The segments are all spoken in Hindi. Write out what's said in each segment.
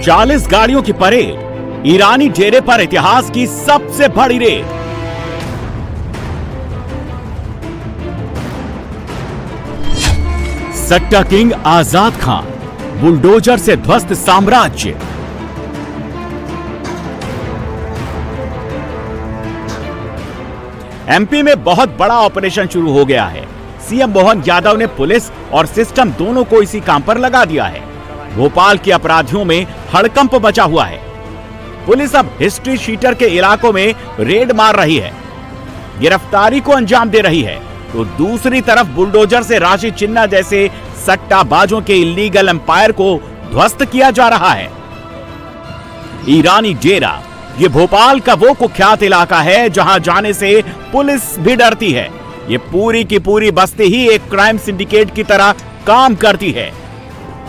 40 गाड़ियों की परेड, ईरानी डेरे पर इतिहास की सबसे बड़ी रेड। सट्टा किंग आजाद खान, बुलडोजर से ध्वस्त साम्राज्य। एमपी में बहुत बड़ा ऑपरेशन शुरू हो गया है। सीएम मोहन यादव ने पुलिस और सिस्टम दोनों को इसी काम पर लगा दिया है। भोपाल के अपराधियों में हड़कंप मचा हुआ है। पुलिस अब हिस्ट्री शीटर के इलाकों में रेड मार रही है, गिरफ्तारी को अंजाम दे रही है, तो दूसरी तरफ बुलडोजर से राशि चिन्ना जैसे सट्टाबाजों के इलीगल एम्पायर को ध्वस्त किया जा रहा है। ईरानी डेरा, ये भोपाल का वो कुख्यात इलाका है जहां जाने से पुलिस भी डरती है। ये पूरी की पूरी बस्ती ही एक क्राइम सिंडिकेट की तरह काम करती है।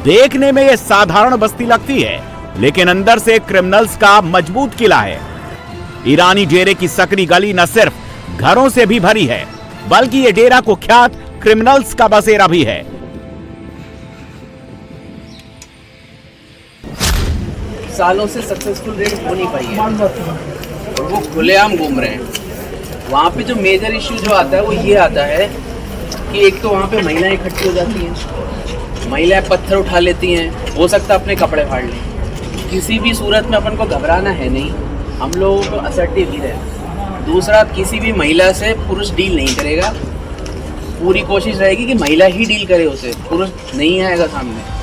देखने में ये साधारण बस्ती लगती है, लेकिन अंदर से क्रिमिनल्स का मजबूत किला है। ईरानी डेरे की सकरी गली न सिर्फ घरों से भी भरी है, बल्कि ये डेरा कुख्यात क्रिमिनल्स का बसेरा भी है। सालों से सक्सेसफुल रेड हो नहीं पाई है और वो खुलेआम घूम रहे हैं। वहाँ पे जो मेजर इश्यू जो आता है वो ये आता है कि एक तो वहाँ पे महिलाएं इकट्ठी हो जाती हैं, महिलाएं पत्थर उठा लेती हैं, हो सकता है अपने कपड़े फाड़ लें। किसी भी सूरत में अपन को घबराना है नहीं, हम लोगों को असर्टिव ही रहना। दूसरा, किसी भी महिला से पुरुष डील नहीं करेगा, पूरी कोशिश रहेगी कि महिला ही डील करे उसे, पुरुष नहीं आएगा सामने।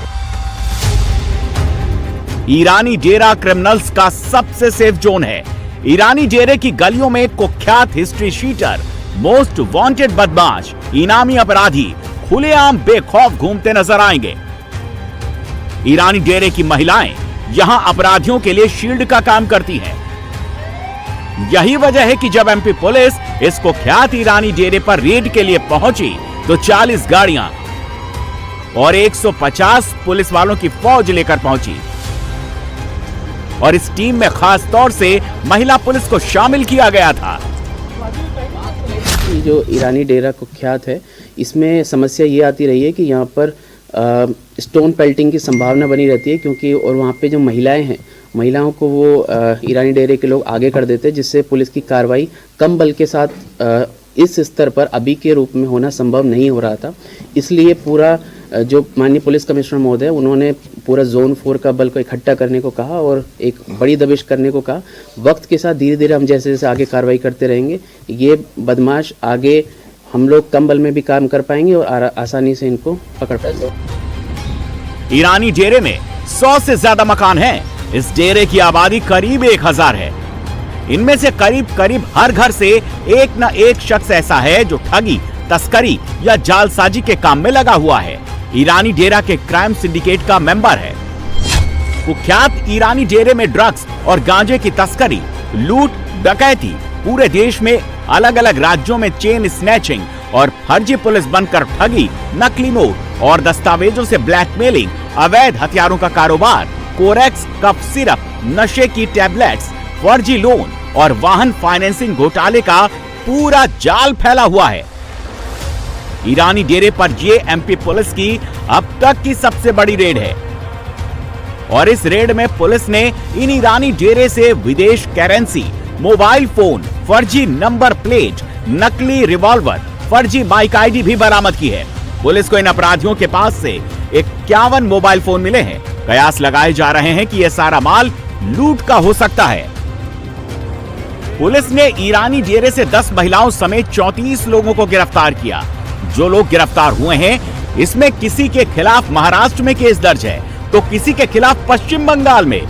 ईरानी डेरा क्रिमिनल्स का सबसे सेफ जोन है। ईरानी डेरे की गलियों में कुख्यात हिस्ट्री शीटर, मोस्ट वांटेड बदमाश, इनामी अपराधी खुलेआम बेखौफ घूमते नजर आएंगे। ईरानी डेरे की महिलाएं यहां अपराधियों के लिए शील्ड का काम करती हैं। यही वजह है कि जब एमपी पुलिस इस कुख्यात ईरानी डेरे पर रेड के लिए पहुंची तो 40 गाड़ियां और 150 पुलिस वालों की फौज लेकर पहुंची और इस टीम में खास तौर से महिला पुलिस को शामिल किया गया था। जो ईरानी डेरा कुख्यात है, इसमें समस्या ये आती रही है कि यहाँ पर स्टोन पेल्टिंग की संभावना बनी रहती है, क्योंकि और वहाँ पे जो महिलाएं हैं, महिलाओं को वो ईरानी डेरे के लोग आगे कर देते हैं, जिससे पुलिस की कार्रवाई कम बल के साथ इस स्तर पर अभी के रूप में होना संभव नहीं हो रहा था। इसलिए पूरा जो माननीय पुलिस कमिश्नर महोदय, उन्होंने पूरा जोन 4 का बल को इकट्ठा करने को कहा और एक बड़ी दबिश करने को कहा। वक्त के साथ धीरे धीरे हम जैसे जैसे आगे कार्रवाई करते रहेंगे, ये बदमाश आगे हम लोग कम बल में भी काम कर पाएंगे और आसानी से इनको पकड़ पाएंगे। ईरानी डेरे में 100 से ज्यादा मकान हैं। इस डेरे की आबादी करीब 1000 है। इनमें से करीब हर घर से एक न एक शख्स ऐसा है जो ठगी, तस्करी या जालसाजी के काम में लगा हुआ है। ईरानी डेरा के क्राइम सिंडिकेट का मेंबर है। कुख्यात ईरानी डेरे में ड्रग्स और गांजे की तस्करी, लूट, डकैती, पूरे देश में अलग अलग राज्यों में चेन स्नैचिंग और फर्जी पुलिस बनकर ठगी, नकली नोट और दस्तावेजों से ब्लैकमेलिंग, अवैध हथियारों का कारोबार, कोरेक्स, कफ सिरप, नशे की टैबलेट्स, फर्जी लोन और वाहन फाइनेंसिंग घोटाले का पूरा जाल फैला हुआ है। ईरानी डेरे पर ये एमपी पुलिस की अब तक की सबसे बड़ी रेड है और इस रेड में पुलिस ने इन ईरानी डेरे से विदेश करेंसी, मोबाइल फोन, फर्जी नंबर प्लेट, नकली रिवॉल्वर, फर्जी बाइक आईडी भी बरामद की है। पुलिस को इन अपराधियों के पास से 51 मोबाइल फोन मिले हैं। कयास लगाए जा रहे हैं कि यह सारा माल लूट का हो सकता है। पुलिस ने ईरानी डेरे से 10 महिलाओं समेत 34 लोगों को गिरफ्तार किया। जो लोग गिरफ्तार हुए हैं, इसमें किसी के खिलाफ महाराष्ट्र में केस दर्ज है तो किसी के खिलाफ पश्चिम बंगाल में,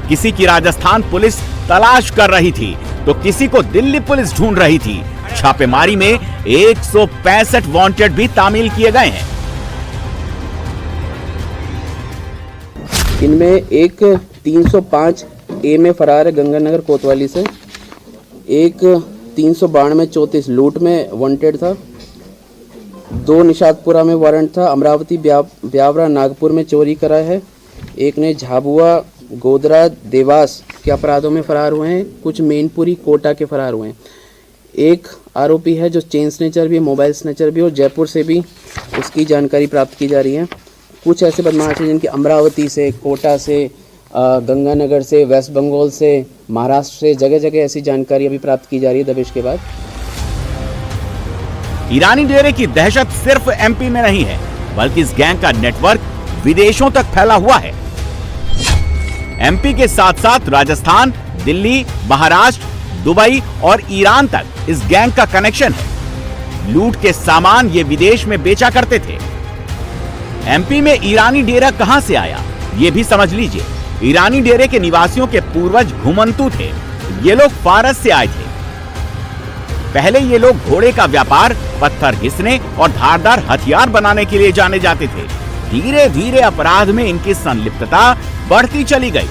किसी की राजस्थान पुलिस तलाश कर रही थी तो किसी को दिल्ली पुलिस ढूंढ रही थी। छापेमारी में 165 वांटेड भी तामील किए गए हैं। इनमें एक 305 ए में फरार है गंगानगर कोतवाली से, एक 392 में 34 लूट में वांटेड था, 2 निशातपुरा में वारंट था, अमरावती ब्यावरा नागपुर में चोरी करा है, एक ने झाबुआ गोदरा देवास के अपराधों में फरार हुए हैं, कुछ मेनपुरी कोटा के फरार हुए हैं। एक आरोपी है जो चेन स्नेचर भी है, मोबाइल स्नेचर भी, और जयपुर से भी उसकी जानकारी प्राप्त की जा रही है। कुछ ऐसे बदमाश हैं जिनकी अमरावती से, कोटा से, गंगानगर से, वेस्ट बंगाल से, महाराष्ट्र से, जगह जगह ऐसी जानकारी अभी प्राप्त की जा रही है दबिश के बाद। ईरानी डेरे की दहशत सिर्फ एमपी में नहीं है, बल्कि इस गैंग का नेटवर्क विदेशों तक फैला हुआ है। एमपी के साथ साथ राजस्थान, दिल्ली, महाराष्ट्र, दुबई और ईरान तक इस गैंग का कनेक्शन है। लूट के सामान ये विदेश में बेचा करते थे। एमपी में ईरानी डेरा कहां से आया, ये भी समझ लीजिए। ईरानी डेरे के निवासियों के पूर्वज घुमंतू थे। ये लोग फारस से आए थे। पहले ये लोग घोड़े का व्यापार, पत्थर घिसने और धारदार हथियार बनाने के लिए जाने जाते थे। धीरे धीरे अपराध में इनकी संलिप्तता बढ़ती चली गई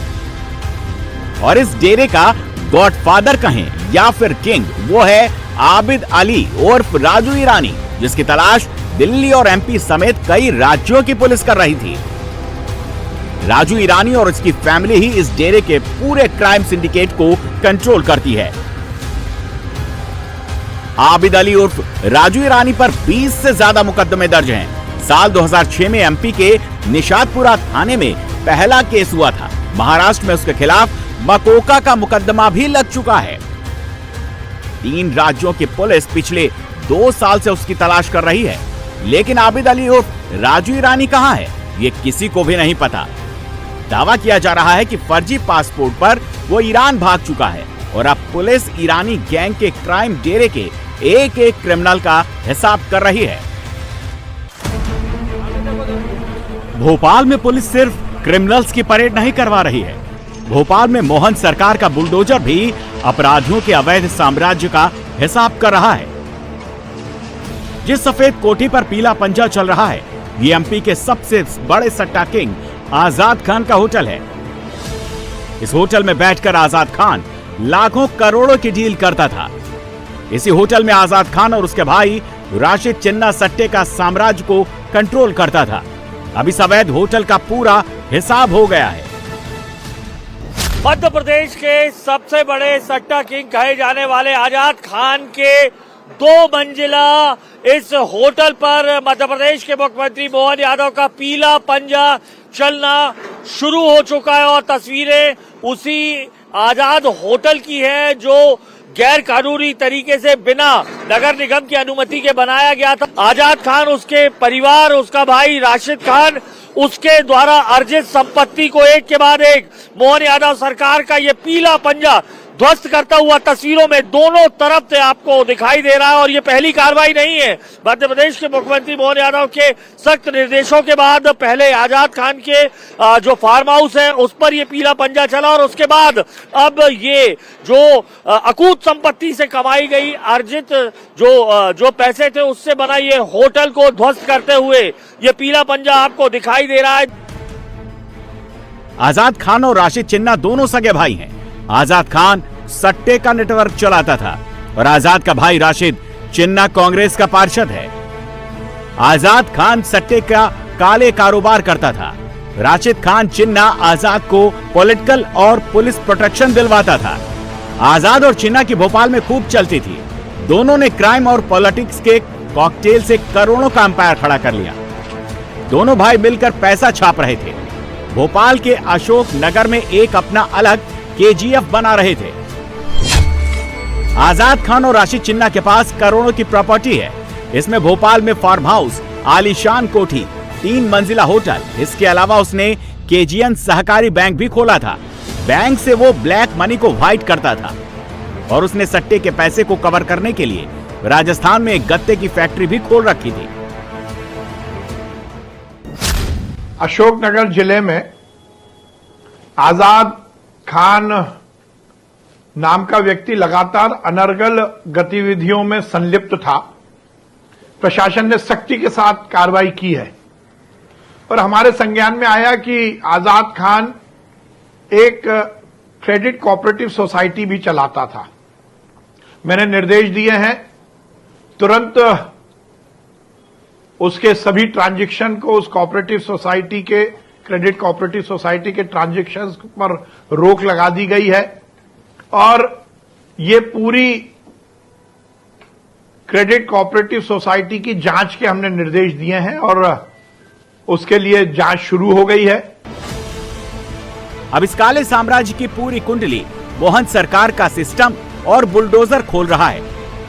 और इस डेरे का गॉडफादर कहें या फिर किंग, वो है आबिद अली उर्फ राजू ईरानी, जिसकी तलाश दिल्ली और एमपी समेत कई राज्यों की पुलिस कर रही थी। राजू ईरानी और उसकी फैमिली ही इस डेरे के पूरे क्राइम सिंडिकेट को कंट्रोल करती है। आबिद अली उर्फ राजू ईरानी पर 20 से ज्यादा मुकदमे दर्ज हैं। साल 2006 में एमपी के निशातपुरा थाने में पहला केस हुआ था। महाराष्ट्र में उसके खिलाफ मकोका का मुकदमा भी लग चुका है। 3 राज्यों की पुलिस पिछले 2 साल से उसकी तलाश कर रही है, लेकिन आबिद अली उर्फ राजू ईरानी कहां है, ये किसी को भी नहीं पता। दावा किया जा रहा है कि फर्जी पासपोर्ट पर वो ईरान भाग चुका है और अब पुलिस ईरानी गैंग के क्राइम डेरे के एक एक क्रिमिनल का हिसाब कर रही है। भोपाल में पुलिस सिर्फ क्रिमिनल्स की परेड नहीं करवा रही है। भोपाल में मोहन सरकार का बुलडोजर भी अपराधियों के अवैध साम्राज्य का हिसाब कर रहा है। जिस सफेद कोठी पर पीला पंजा चल रहा है, ये एमपी के सबसे बड़े सट्टा किंग आजाद खान का होटल है। इस होटल में बैठकर आजाद खान लाखों करोड़ों की डील करता था। इसी होटल में आजाद खान और उसके भाई राशिद चिन्ना सट्टे का साम्राज्य को कंट्रोल करता था। अब इस अवैध होटल का पूरा हिसाब हो गया है। मध्य प्रदेश के सबसे बड़े सट्टा किंग कहे जाने वाले आजाद खान के 2 मंजिला इस होटल पर मध्य प्रदेश के मुख्यमंत्री मोहन यादव का पीला पंजा चलना शुरू हो चुका है और तस्वीरें उसी आजाद होटल की है जो गैर कानूनी तरीके से बिना नगर निगम की अनुमति के बनाया गया था। आजाद खान, उसके परिवार, उसका भाई राशिद खान, उसके द्वारा अर्जित संपत्ति को एक के बाद एक मोहन यादव सरकार का ये पीला पंजा ध्वस्त करता हुआ तस्वीरों में दोनों तरफ से आपको दिखाई दे रहा है। और ये पहली कार्रवाई नहीं है। मध्य प्रदेश के मुख्यमंत्री मोहन यादव के सख्त निर्देशों के बाद पहले आजाद खान के जो फार्म हाउस है उस पर ये पीला पंजा चला और उसके बाद अब ये जो अकूत संपत्ति से कमाई गई अर्जित जो पैसे थे उससे बना ये होटल को ध्वस्त करते हुए ये पीला पंजा आपको दिखाई दे रहा है। आजाद खान और राशिद चिन्ना दोनों सगे भाई हैं। आजाद खान सट्टे का नेटवर्क चलाता था और आजाद का भाई राशिद चिन्ना कांग्रेस का पार्षद है। आजाद खान सट्टे का काले कारोबार करता था। राशिद खान चिन्ना आजाद को पॉलिटिकल और पुलिस प्रोटेक्शन दिलवाता था। आजाद और चिन्ना की भोपाल में खूब चलती थी। दोनों ने क्राइम और पॉलिटिक्स के कॉकटेल से करोड़ों का अंपायर खड़ा कर लिया। दोनों भाई मिलकर पैसा छाप रहे थे। भोपाल के अशोक नगर में एक अपना अलग केजीएफ बना रहे थे। आजाद खान और राशिद चिन्ना के पास करोड़ों की प्रॉपर्टी है। इसमें भोपाल में फार्म हाउस, आलीशान कोठी, 3 मंजिला होटल, इसके अलावा उसने केजीएन सहकारी बैंक भी खोला था। बैंक से वो ब्लैक मनी को व्हाइट करता था और उसने सट्टे के पैसे को कवर करने के लिए राजस्थान में एक गत्ते की फैक्ट्री भी खोल रखी थी। अशोकनगर जिले में आजाद खान नाम का व्यक्ति लगातार अनर्गल गतिविधियों में संलिप्त था। प्रशासन ने सख्ती के साथ कार्रवाई की है और हमारे संज्ञान में आया कि आजाद खान एक क्रेडिट कोऑपरेटिव सोसाइटी भी चलाता था। मैंने निर्देश दिए हैं तुरंत उसके सभी ट्रांजैक्शन को, उस कोऑपरेटिव सोसाइटी के, क्रेडिट कोऑपरेटिव सोसाइटी के ट्रांजैक्शंस पर रोक लगा दी गई है और ये पूरी क्रेडिट कोऑपरेटिव सोसाइटी की जांच के हमने निर्देश दिए हैं और उसके लिए जांच शुरू हो गई है। अब इस काले साम्राज्य की पूरी कुंडली मोहन सरकार का सिस्टम और बुलडोजर खोल रहा है।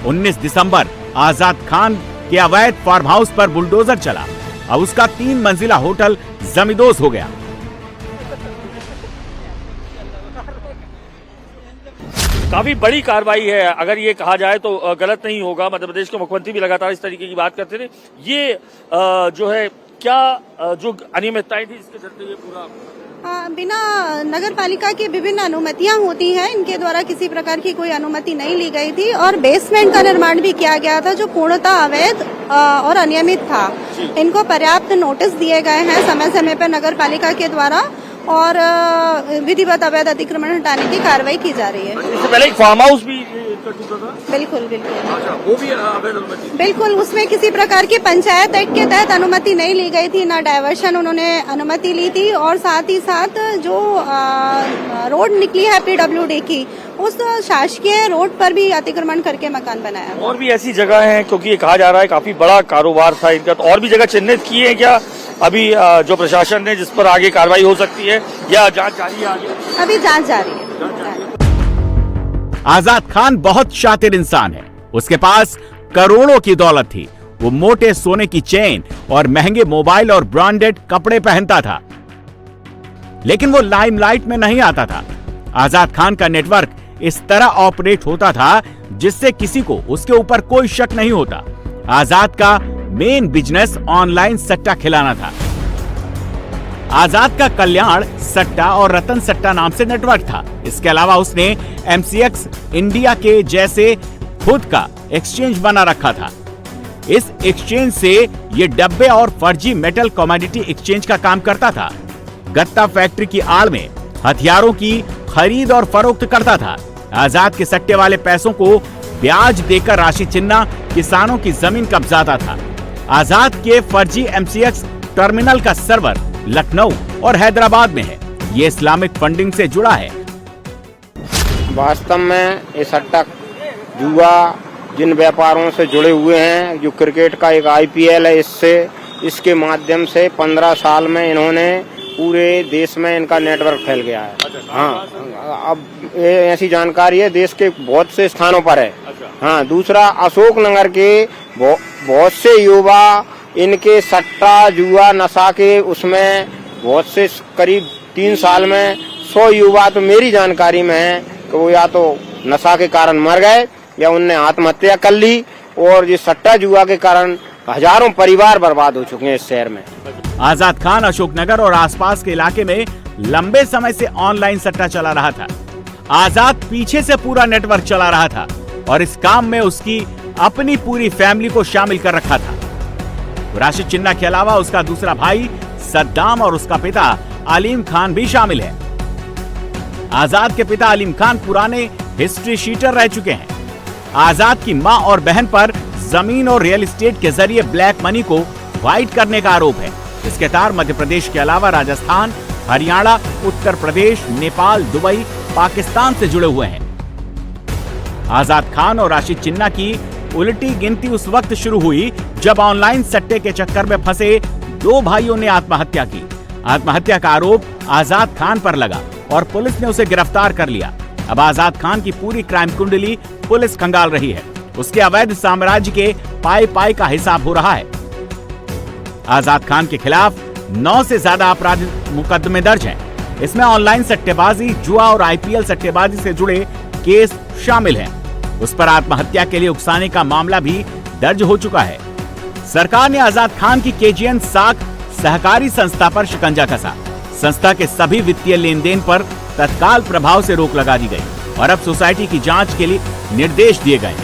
19 दिसंबर आजाद खान के अवैध फार्म हाउस पर बुलडोजर चला। अब उसका 3 मंजिला होटल जमींदोज हो गया। काफी बड़ी कार्रवाई है, अगर ये कहा जाए तो गलत नहीं होगा। मध्य प्रदेश के मुख्यमंत्री भी लगातार इस तरीके की बात करते थे। ये जो है क्या जो अनियमितताएं थी इसके चलते ये पूरा बिना नगर पालिका की विभिन्न अनुमतियां होती हैं, इनके द्वारा किसी प्रकार की कोई अनुमति नहीं ली गई थी और बेसमेंट का निर्माण भी किया गया था जो पूर्णतः अवैध और अनियमित था। इनको पर्याप्त नोटिस दिए गए हैं समय समय पर नगर पालिका के द्वारा और विधिवत अवैध अतिक्रमण हटाने की कार्रवाई की जा रही है। इससे पहले एक फार्म हाउस भी कर चुका था। बिल्कुल बिल्कुल। अच्छा, वो भी अवैध अनुमति? बिल्कुल, उसमें किसी प्रकार की पंचायत एक्ट के तहत अनुमति नहीं ली गई थी, ना डायवर्शन उन्होंने अनुमति ली थी और साथ ही साथ जो रोड निकली है PWD की, उस शासकीय रोड पर भी अतिक्रमण करके मकान बनाया। और भी ऐसी जगह है, क्योंकि ये कहा जा रहा है काफी बड़ा कारोबार था इनका, तो और भी जगह चिन्हित किए हैं क्या अभी जो प्रशासन ने, जिस पर आगे कार्रवाई हो सकती है या जांच जारी है आगे? अभी जांच जारी है। आजाद खान बहुत शातिर इंसान है। उसके पास करोड़ों की दौलत थी। वो मोटे सोने की चेन और महंगे मोबाइल और ब्रांडेड कपड़े पहनता था, लेकिन वो लाइमलाइट में नहीं आता था। आजाद खान का नेटवर्क इस तरह ऑपरेट होता था जिससे किसी को उसके ऊपर कोई शक नहीं होता। आजाद का मेन बिजनेस ऑनलाइन सट्टा खिलाना था। आजाद का कल्याण सट्टा और रतन सट्टा नाम से नेटवर्क था। इसके अलावा उसने MCX इंडिया के जैसे खुद का एक्सचेंज बना रखा था। इस एक्सचेंज से ये डब्बे और फर्जी मेटल कमोडिटी एक्सचेंज का काम करता था। गत्ता फैक्ट्री की आड़ में हथियारों की खरीद और फरोख्त करता था। आजाद के सट्टे वाले पैसों को ब्याज देकर राशि चिन्ना किसानों की जमीन कब्जाता था। आजाद के फर्जी MCX टर्मिनल का सर्वर लखनऊ और हैदराबाद में है। ये इस्लामिक फंडिंग से जुड़ा है। वास्तव में ये सट्टा जुआ जिन व्यापारों से जुड़े हुए हैं, जो क्रिकेट का एक IPL है, इसके माध्यम से 15 साल में इन्होंने पूरे देश में इनका नेटवर्क फैल गया है। हाँ, अब ये ऐसी जानकारी है देश के बहुत से स्थानों पर है। हाँ, दूसरा अशोकनगर के बहुत से युवा इनके सट्टा जुआ नशा के उसमें बहुत से करीब 3 साल में 100 युवा तो मेरी जानकारी में है कि वो या तो नशा के कारण मर गए या उनने आत्महत्या कर ली, और ये सट्टा जुआ के कारण हजारों परिवार बर्बाद हो चुके हैं इस शहर में। आजाद खान अशोकनगर और आसपास के इलाके में लंबे समय से ऑनलाइन सट्टा चला रहा था। आजाद पीछे से पूरा नेटवर्क चला रहा था और इस काम में उसकी अपनी पूरी फैमिली को शामिल कर रखा था। राशिद चिन्ना के अलावा उसका दूसरा भाई सद्दाम और उसका पिता अलीम खान भी शामिल है। आजाद के पिता अलीम खान पुराने हिस्ट्री शीटर रह चुके हैं। आजाद की मां और बहन पर जमीन और रियल एस्टेट के जरिए ब्लैक मनी को व्हाइट करने का आरोप है। इसके तार मध्य प्रदेश के अलावा राजस्थान, हरियाणा, उत्तर प्रदेश, नेपाल, दुबई, पाकिस्तान से जुड़े हुए हैं। आजाद खान और राशिद चिन्ना की उल्टी गिनती उस वक्त शुरू हुई जब ऑनलाइन सट्टे के चक्कर में फंसे 2 भाइयों ने आत्महत्या की। आत्महत्या का आरोप आजाद खान पर लगा और पुलिस ने उसे गिरफ्तार कर लिया। अब आजाद खान की पूरी क्राइम कुंडली पुलिस खंगाल रही है। उसके अवैध साम्राज्य के पाई का हिसाब हो रहा है। आजाद खान के खिलाफ 9 से ज्यादा आपराधिक मुकदमे दर्ज हैं। इसमें ऑनलाइन सट्टेबाजी, जुआ और IPL सट्टेबाजी से जुड़े केस शामिल हैं। उस पर आत्महत्या के लिए उकसाने का मामला भी दर्ज हो चुका है। सरकार ने आजाद खान की KGN साख सहकारी संस्था पर शिकंजा कसा। संस्था के सभी वित्तीय लेन देन पर तत्काल प्रभाव से रोक लगा दी गई और अब सोसाइटी की जांच के लिए निर्देश दिए गए।